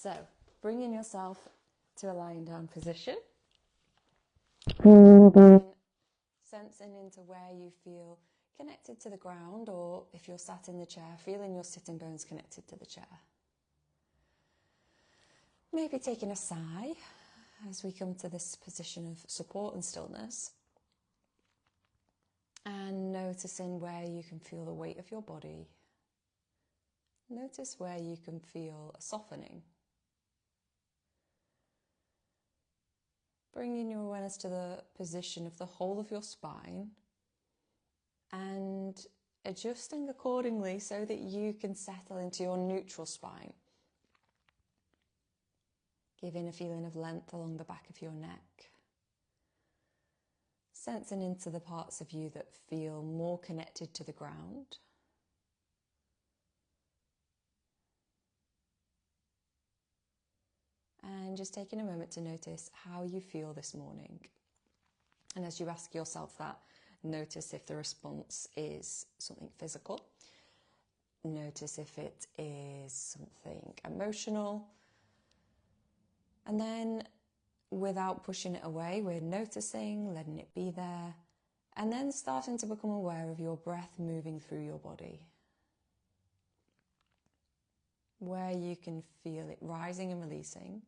So, bringing yourself to a lying down position. Sensing into where you feel connected to the ground, or if you're sat in the chair, feeling your sitting bones connected to the chair. Maybe taking a sigh as we come to this position of support and stillness. And noticing where you can feel the weight of your body. Notice where you can feel a softening. Bringing your awareness to the position of the whole of your spine and adjusting accordingly so that you can settle into your neutral spine. Giving a feeling of length along the back of your neck. Sensing into the parts of you that feel more connected to the ground. And just taking a moment to notice how you feel this morning. And as you ask yourself that, notice if the response is something physical. Notice if it is something emotional. And then, without pushing it away, we're noticing, letting it be there, and then starting to become aware of your breath moving through your body. Where you can feel it rising and releasing.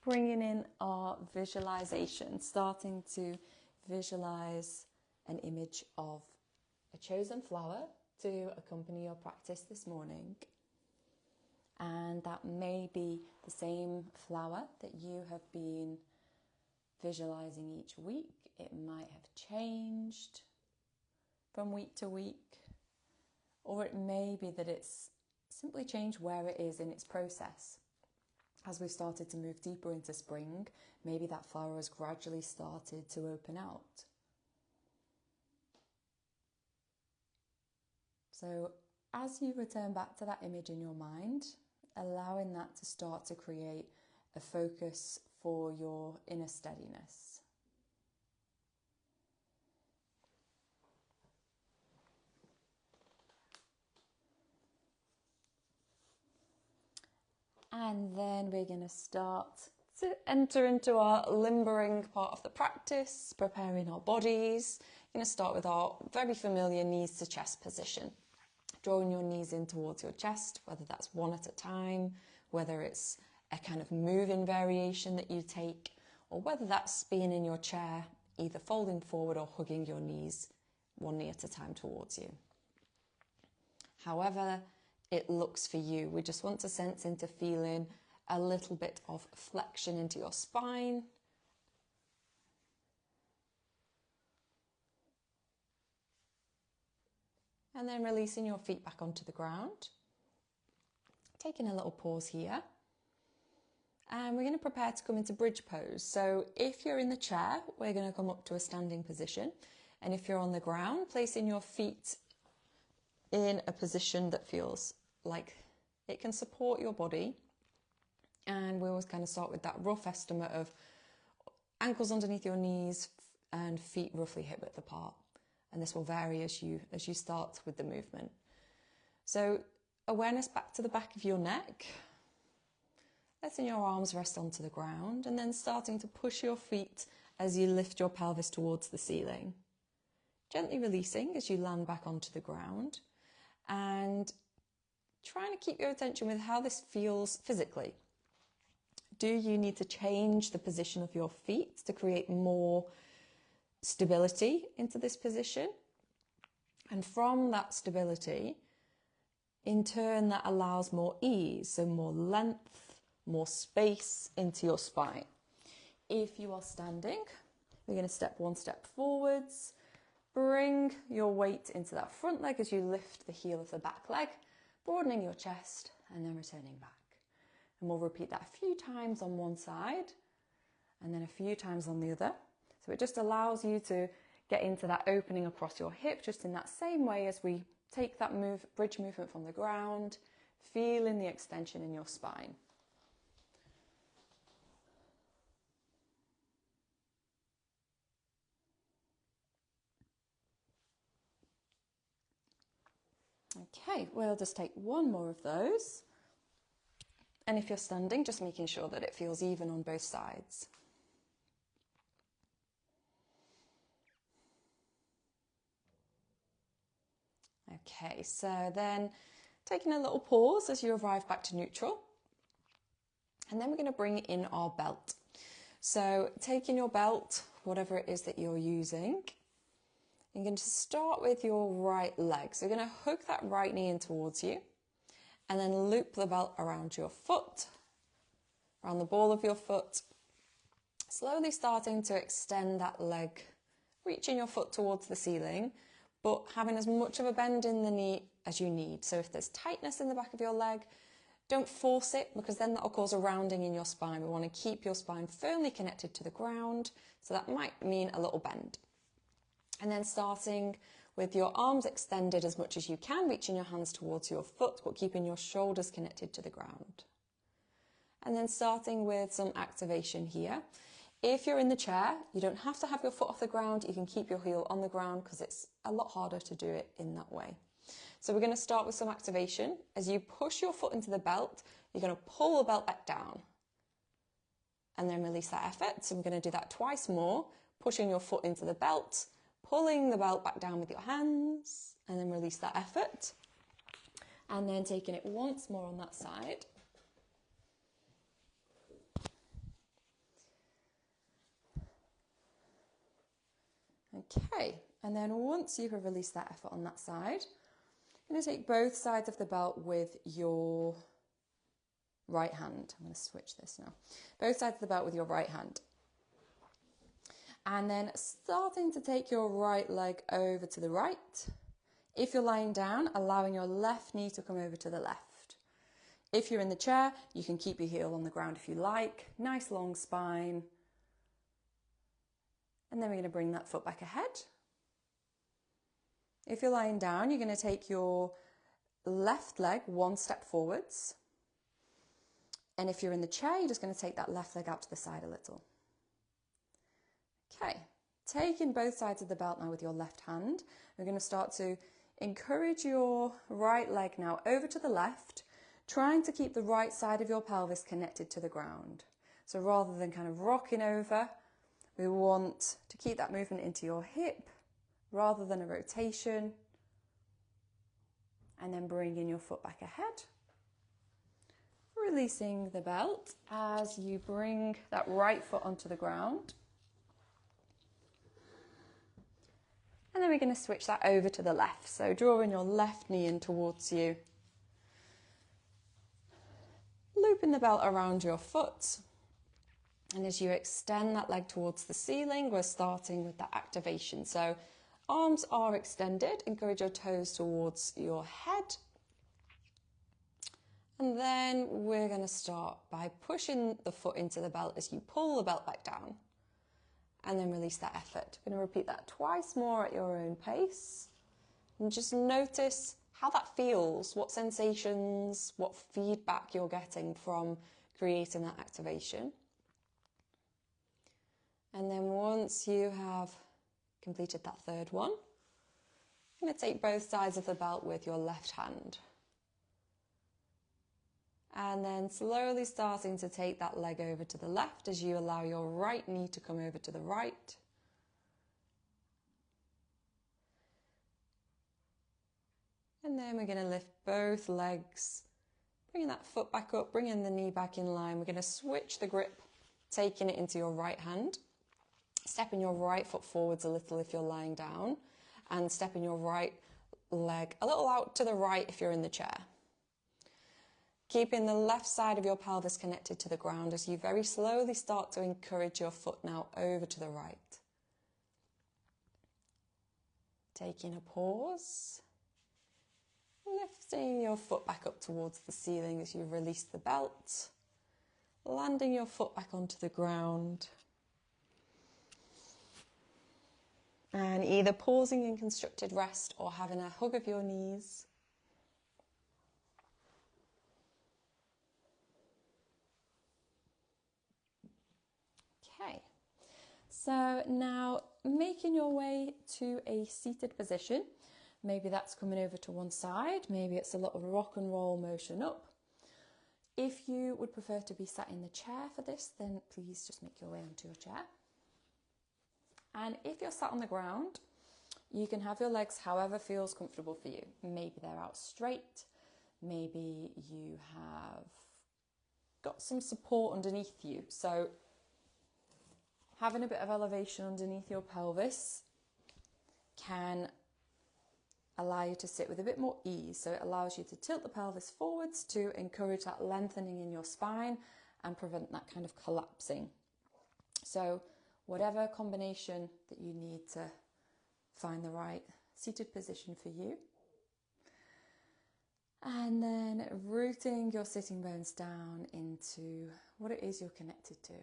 Bringing in our visualization, starting to visualize an image of a chosen flower to accompany your practice this morning. And that may be the same flower that you have been visualizing each week. It might have changed from week to week, or it may be that it's simply changed where it is in its process. As we've started to move deeper into spring, maybe that flower has gradually started to open out. So as you return back to that image in your mind, allowing that to start to create a focus for your inner steadiness. And then we're going to start to enter into our limbering part of the practice, preparing our bodies. We're going to start with our very familiar knees to chest position. Drawing your knees in towards your chest, whether that's one at a time, whether it's a kind of moving variation that you take, or whether that's being in your chair, either folding forward or hugging your knees one knee at a time towards you. However it looks for you, we just want to sense into feeling a little bit of flexion into your spine. And then releasing your feet back onto the ground. Taking a little pause here. And we're going to prepare to come into bridge pose. So if you're in the chair, we're going to come up to a standing position. And if you're on the ground, placing your feet in a position that feels like it can support your body. And we always kind of start with that rough estimate of ankles underneath your knees and feet roughly hip width apart. And this will vary as you start with the movement. So awareness back to the back of your neck, letting your arms rest onto the ground, and then starting to push your feet as you lift your pelvis towards the ceiling. Gently releasing as you land back onto the ground, and trying to keep your attention with how this feels physically. Do you need to change the position of your feet to create more stability into this position? And from that stability, in turn, that allows more ease, so more length, more space into your spine. If you are standing, we're going to step one step forwards, bring your weight into that front leg as you lift the heel of the back leg, broadening your chest, and then returning back. And we'll repeat that a few times on one side, and then a few times on the other. So it just allows you to get into that opening across your hip, just in that same way as we take that bridge movement from the ground, feeling the extension in your spine. Okay, we'll just take one more of those. And if you're standing, just making sure that it feels even on both sides. Okay, so then taking a little pause as you arrive back to neutral. And then we're going to bring in our belt. So taking your belt, whatever it is that you're using, you're going to start with your right leg. So you're going to hook that right knee in towards you and then loop the belt around your foot, around the ball of your foot, slowly starting to extend that leg, reaching your foot towards the ceiling, but having as much of a bend in the knee as you need. So if there's tightness in the back of your leg, don't force it, because then that'll cause a rounding in your spine. We want to keep your spine firmly connected to the ground, so that might mean a little bend. And then starting with your arms extended as much as you can, reaching your hands towards your foot, but keeping your shoulders connected to the ground. And then starting with some activation here. If you're in the chair, you don't have to have your foot off the ground. You can keep your heel on the ground because it's a lot harder to do it in that way. So we're going to start with some activation. As you push your foot into the belt, you're going to pull the belt back down and then release that effort. So we're going to do that twice more, pushing your foot into the belt, pulling the belt back down with your hands, and then release that effort. And then taking it once more on that side. Okay, and then once you have released that effort on that side, you're going to take both sides of the belt with your right hand. I'm going to switch this now. Both sides of the belt with your right hand. And then starting to take your right leg over to the right. If you're lying down, allowing your left knee to come over to the left. If you're in the chair, you can keep your heel on the ground if you like. Nice long spine. And then we're going to bring that foot back ahead. If you're lying down, you're going to take your left leg one step forwards. And if you're in the chair, you're just going to take that left leg out to the side a little. Okay, taking both sides of the belt now with your left hand, we're going to start to encourage your right leg now over to the left, trying to keep the right side of your pelvis connected to the ground. So rather than kind of rocking over, we want to keep that movement into your hip rather than a rotation. And then bringing your foot back ahead. Releasing the belt as you bring that right foot onto the ground. And then we're going to switch that over to the left. So drawing your left knee in towards you. Looping the belt around your foot. And as you extend that leg towards the ceiling, we're starting with that activation. So arms are extended. Encourage your toes towards your head. And then we're going to start by pushing the foot into the belt as you pull the belt back down. And then release that effort. We're going to repeat that twice more at your own pace. And just notice how that feels, what sensations, what feedback you're getting from creating that activation. And then once you have completed that third one, you're going to take both sides of the belt with your left hand. And then slowly starting to take that leg over to the left as you allow your right knee to come over to the right. And then we're going to lift both legs, bringing that foot back up, bringing the knee back in line. We're going to switch the grip, taking it into your right hand, stepping your right foot forwards a little if you're lying down, and stepping your right leg a little out to the right if you're in the chair. Keeping the left side of your pelvis connected to the ground as you very slowly start to encourage your foot now over to the right. Taking a pause. Lifting your foot back up towards the ceiling as you release the belt. Landing your foot back onto the ground. And either pausing in constructed rest or having a hug of your knees. Okay, so now making your way to a seated position. Maybe that's coming over to one side. Maybe it's a little rock and roll motion up. If you would prefer to be sat in the chair for this, then please just make your way onto your chair. And if you're sat on the ground, you can have your legs however feels comfortable for you. Maybe they're out straight. Maybe you have got some support underneath you. So having a bit of elevation underneath your pelvis can allow you to sit with a bit more ease. So it allows you to tilt the pelvis forwards to encourage that lengthening in your spine and prevent that kind of collapsing. So whatever combination that you need to find the right seated position for you. And then rooting your sitting bones down into what it is you're connected to.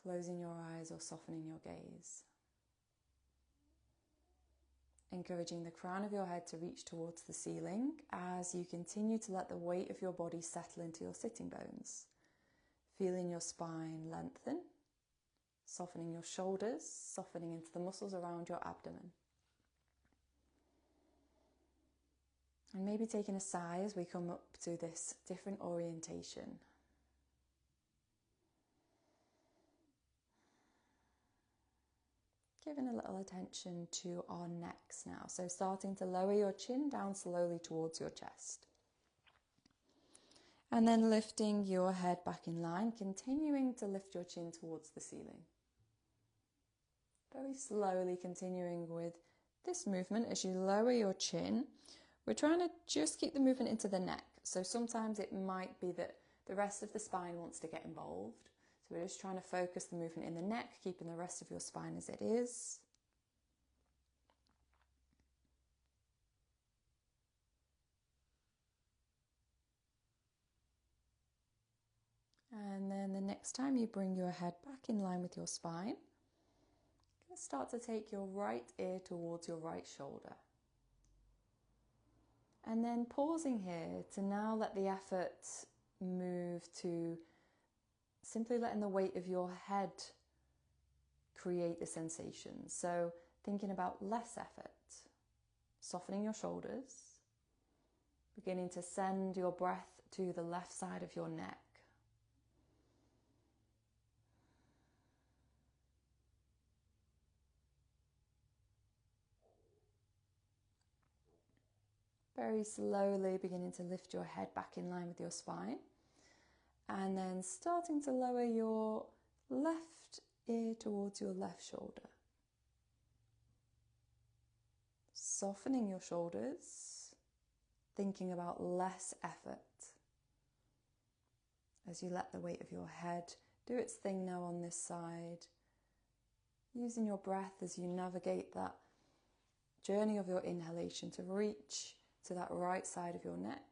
Closing your eyes or softening your gaze. Encouraging the crown of your head to reach towards the ceiling as you continue to let the weight of your body settle into your sitting bones. Feeling your spine lengthen, softening your shoulders, softening into the muscles around your abdomen. And maybe taking a sigh as we come up to this different orientation. Giving a little attention to our necks now. So starting to lower your chin down slowly towards your chest. And then lifting your head back in line, continuing to lift your chin towards the ceiling. Very slowly continuing with this movement as you lower your chin. We're trying to just keep the movement into the neck. So sometimes it might be that the rest of the spine wants to get involved. So we're just trying to focus the movement in the neck, keeping the rest of your spine as it is. And then the next time you bring your head back in line with your spine, you're going to start to take your right ear towards your right shoulder. And then pausing here to now let the effort move to simply letting the weight of your head create the sensation. So thinking about less effort, softening your shoulders, beginning to send your breath to the left side of your neck. Very slowly beginning to lift your head back in line with your spine. And then starting to lower your left ear towards your left shoulder. Softening your shoulders, thinking about less effort. As you let the weight of your head do its thing now on this side. Using your breath as you navigate that journey of your inhalation to reach to that right side of your neck.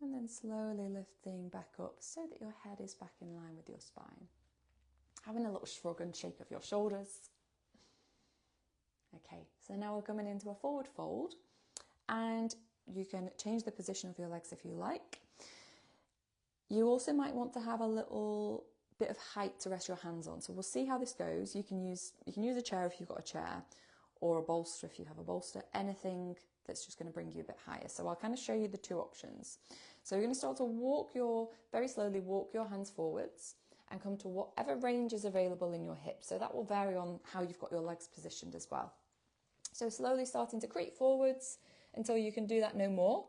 And then slowly lifting back up so that your head is back in line with your spine. Having a little shrug and shake of your shoulders. Okay, so now we're coming into a forward fold, and you can change the position of your legs if you like. You also might want to have a little bit of height to rest your hands on. So we'll see how this goes. You can use a chair if you've got a chair, or a bolster if you have a bolster, anything that's just going to bring you a bit higher. So I'll kind of show you the two options. So you're going to start to very slowly walk your hands forwards and come to whatever range is available in your hips. So that will vary on how you've got your legs positioned as well. So slowly starting to creep forwards until you can do that no more.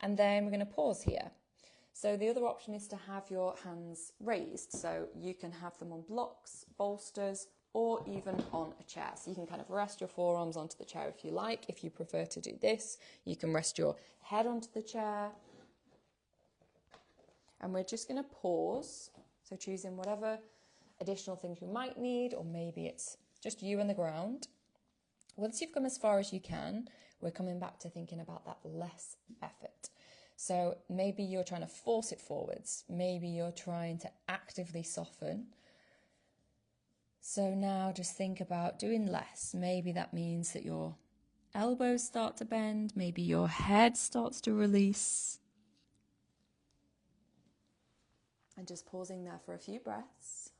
And then we're going to pause here. So the other option is to have your hands raised. So you can have them on blocks, bolsters, or even on a chair. So you can kind of rest your forearms onto the chair if you like. If you prefer to do this, you can rest your head onto the chair. And we're just going to pause. So choosing whatever additional things you might need, or maybe it's just you and the ground. Once you've come as far as you can, we're coming back to thinking about that less effort. So maybe you're trying to force it forwards. Maybe you're trying to actively soften. So now just think about doing less. Maybe that means that your elbows start to bend. Maybe your head starts to release. And just pausing there for a few breaths.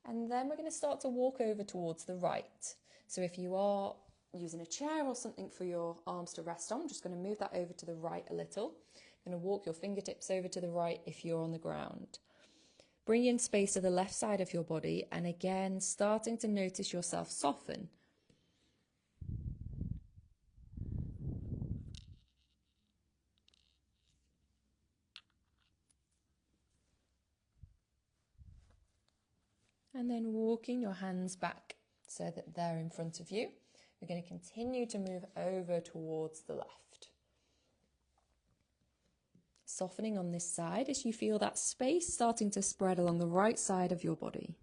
And then we're going to start to walk over towards the right. So if you are using a chair or something for your arms to rest on, I'm just going to move that over to the right a little. You're going to walk your fingertips over to the right if you're on the ground. Bring in space to the left side of your body, and again, starting to notice yourself soften. And then walking your hands back so that they're in front of you. We're going to continue to move over towards the left. Softening on this side as you feel that space starting to spread along the right side of your body.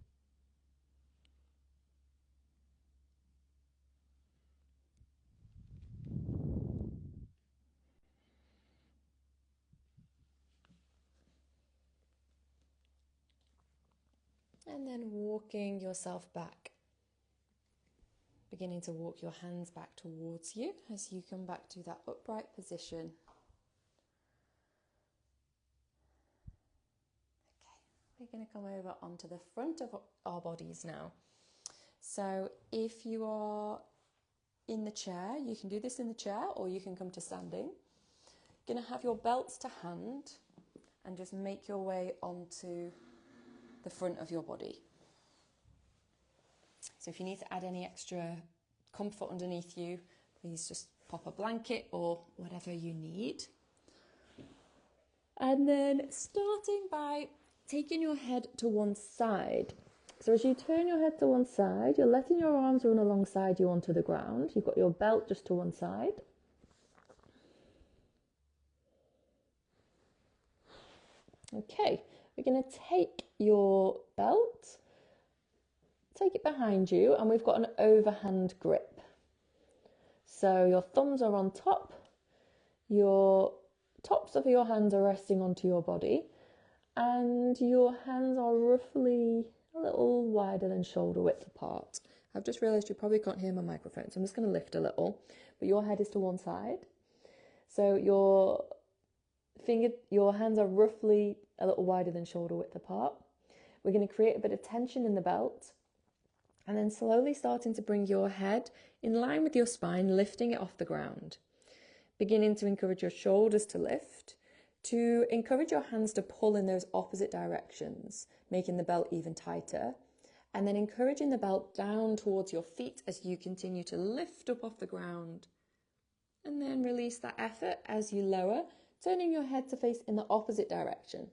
And then walking yourself back. Beginning to walk your hands back towards you as you come back to that upright position. Okay, we're going to come over onto the front of our bodies now. So if you are in the chair, you can do this in the chair or you can come to standing. You're going to have your belts to hand and just make your way onto the front of your body. So if you need to add any extra comfort underneath you, please just pop a blanket or whatever you need. And then starting by taking your head to one side. So as you turn your head to one side, you're letting your arms run alongside you onto the ground. You've got your belt just to one side. Okay, we're going to take your belt, take it behind you, and we've got an overhand grip. So your thumbs are on top, your tops of your hands are resting onto your body, and your hands are roughly a little wider than shoulder width apart. I've just realised you probably can't hear my microphone, so I'm just going to lift a little, but your head is to one side. So your hands are roughly a little wider than shoulder width apart. We're going to create a bit of tension in the belt, and then slowly starting to bring your head in line with your spine, lifting it off the ground. Beginning to encourage your shoulders to lift, to encourage your hands to pull in those opposite directions, making the belt even tighter, and then encouraging the belt down towards your feet as you continue to lift up off the ground. And then release that effort as you lower, turning your head to face in the opposite direction.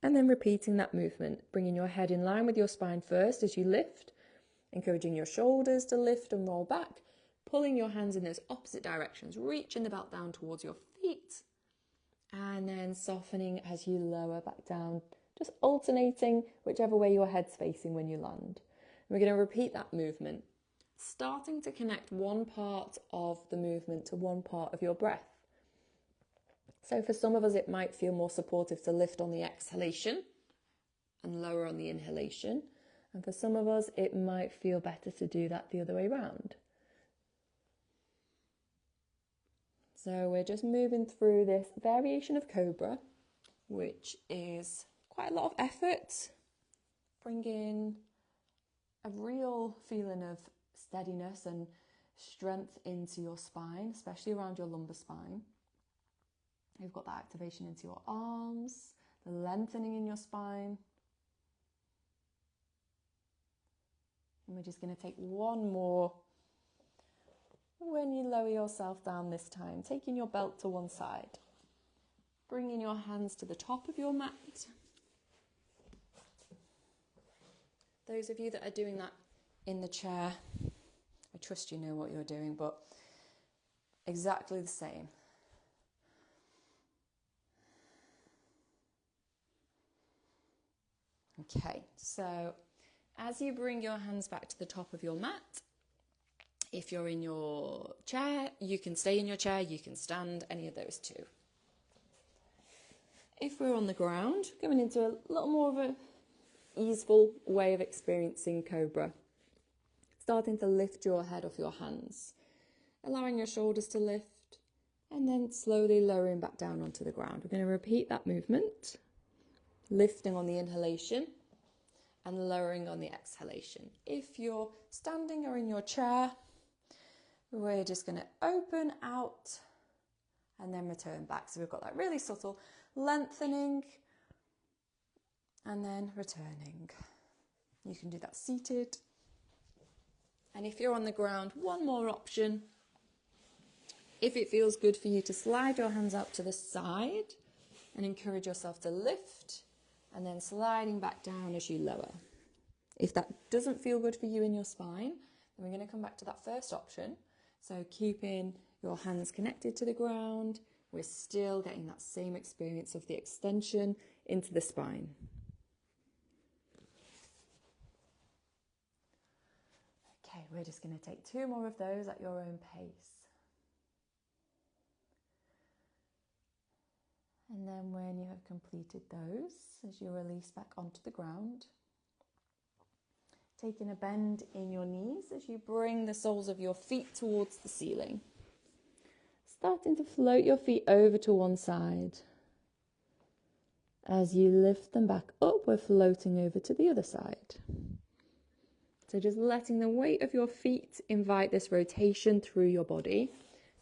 And then repeating that movement, bringing your head in line with your spine first as you lift, encouraging your shoulders to lift and roll back, pulling your hands in those opposite directions, reaching the belt down towards your feet, and then softening as you lower back down, just alternating whichever way your head's facing when you land. And we're going to repeat that movement, starting to connect one part of the movement to one part of your breath. So for some of us, it might feel more supportive to lift on the exhalation and lower on the inhalation. And for some of us, it might feel better to do that the other way around. So we're just moving through this variation of Cobra, which is quite a lot of effort. Bring in a real feeling of steadiness and strength into your spine, especially around your lumbar spine. You've got that activation into your arms, the lengthening in your spine. And we're just going to take one more. When you lower yourself down this time, taking your belt to one side, bringing your hands to the top of your mat. Those of you that are doing that in the chair, I trust you know what you're doing, but exactly the same. Okay, so as you bring your hands back to the top of your mat, if you're in your chair, you can stay in your chair, you can stand, any of those two. If we're on the ground, going into a little more of an easeful way of experiencing Cobra. Starting to lift your head off your hands. allowing your shoulders to lift, and then slowly lowering back down onto the ground. We're going to repeat that movement, lifting on the inhalation and lowering on the exhalation. If you're standing or in your chair, we're just going to open out and then return back. So we've got that really subtle lengthening and then returning. You can do that seated. And if you're on the ground, one more option. If it feels good for you to slide your hands out to the side and encourage yourself to lift and then sliding back down as you lower. If that doesn't feel good for you in your spine, then we're going to come back to that first option. So keeping your hands connected to the ground, we're still getting that same experience of the extension into the spine. Okay, we're just going to take 2 more of those at your own pace. And then when you have completed those, as you release back onto the ground, taking a bend in your knees as you bring the soles of your feet towards the ceiling. Starting to float your feet over to one side. As you lift them back up, we're floating over to the other side. So just letting the weight of your feet invite this rotation through your body,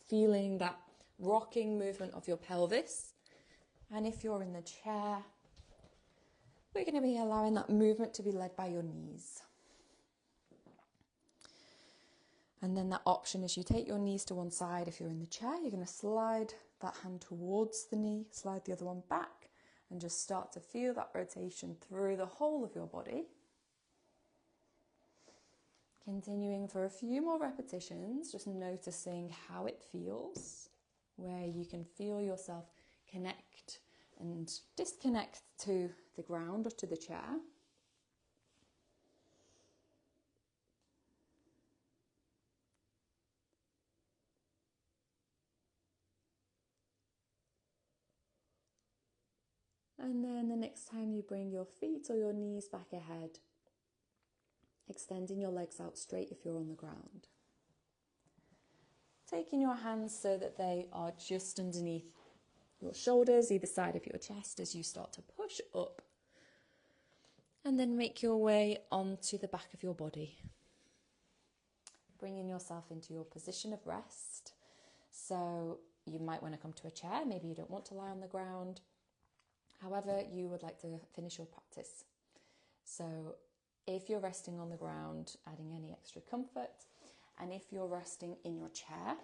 feeling that rocking movement of your pelvis. And if you're in the chair, we're going to be allowing that movement to be led by your knees. And then that option is you take your knees to one side. If you're in the chair, you're going to slide that hand towards the knee, slide the other one back, and just start to feel that rotation through the whole of your body. Continuing for a few more repetitions, just noticing how it feels, where you can feel yourself connect and disconnect to the ground or to the chair. And then the next time you bring your feet or your knees back ahead, extending your legs out straight if you're on the ground. Taking your hands so that they are just underneath your shoulders, either side of your chest as you start to push up. And then make your way onto the back of your body. Bringing yourself into your position of rest. So you might want to come to a chair, maybe you don't want to lie on the ground. However, you would like to finish your practice. So if you're resting on the ground, adding any extra comfort. And if you're resting in your chair,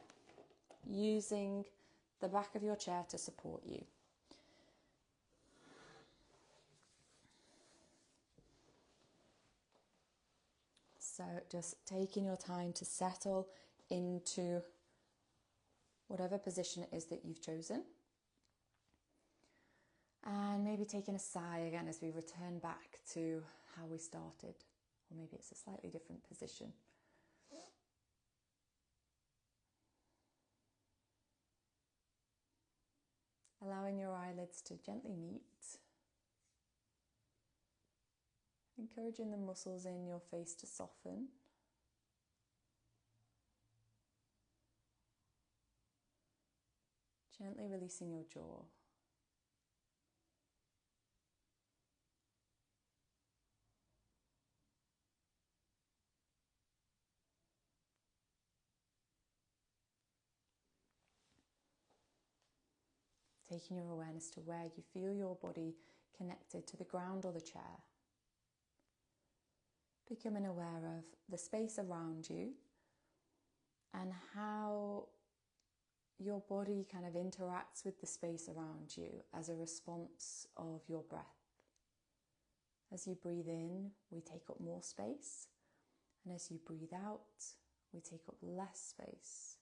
using the back of your chair to support you. So just taking your time to settle into whatever position it is that you've chosen. And maybe taking a sigh again as we return back to how we started. Or maybe it's a slightly different position. Allowing your eyelids to gently meet. Encouraging the muscles in your face to soften. Gently releasing your jaw. Taking your awareness to where you feel your body connected to the ground or the chair. Becoming aware of the space around you and how your body kind of interacts with the space around you as a response of your breath. As you breathe in, we take up more space, and as you breathe out, we take up less space.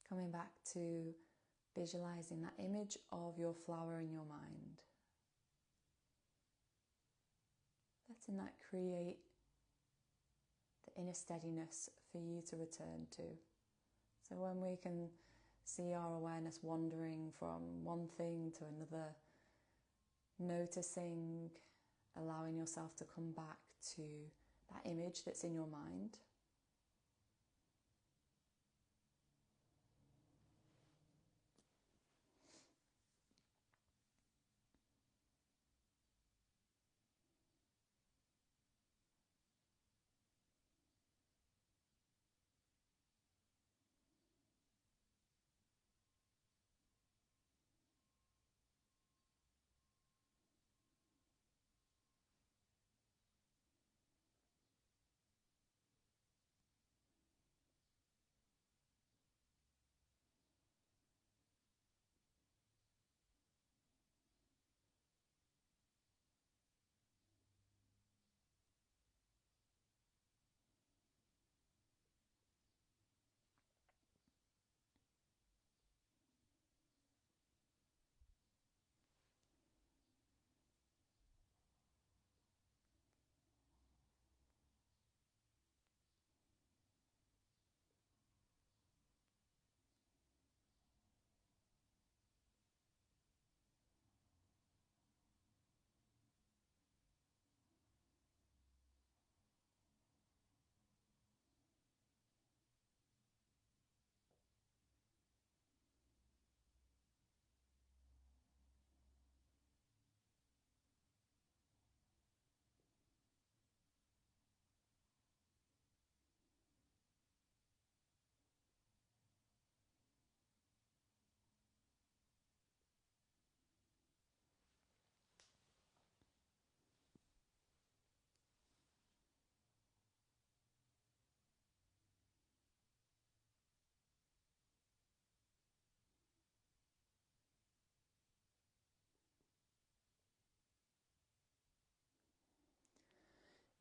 Coming back to visualizing that image of your flower in your mind. Letting that create the inner steadiness for you to return to. So when we can see our awareness wandering from one thing to another, noticing allowing yourself to come back to that image that's in your mind.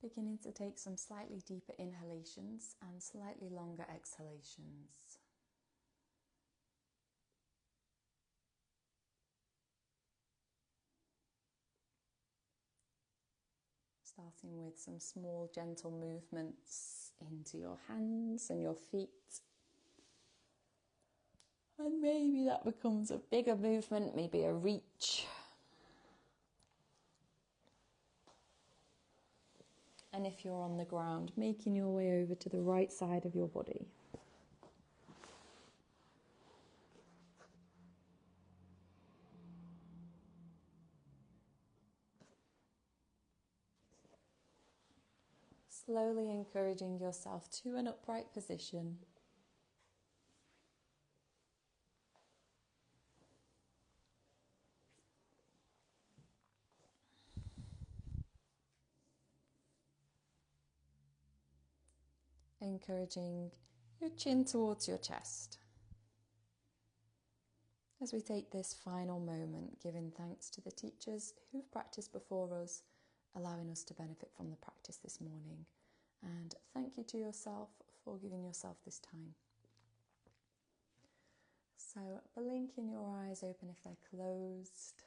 Beginning to take some slightly deeper inhalations and slightly longer exhalations. Starting with some small gentle movements into your hands and your feet. And maybe that becomes a bigger movement, maybe a reach. And if you're on the ground, making your way over to the right side of your body. Slowly encouraging yourself to an upright position. Encouraging your chin towards your chest. As we take this final moment, giving thanks to the teachers who've practiced before us, allowing us to benefit from the practice this morning. And thank you to yourself for giving yourself this time. So blinking your eyes open if they're closed.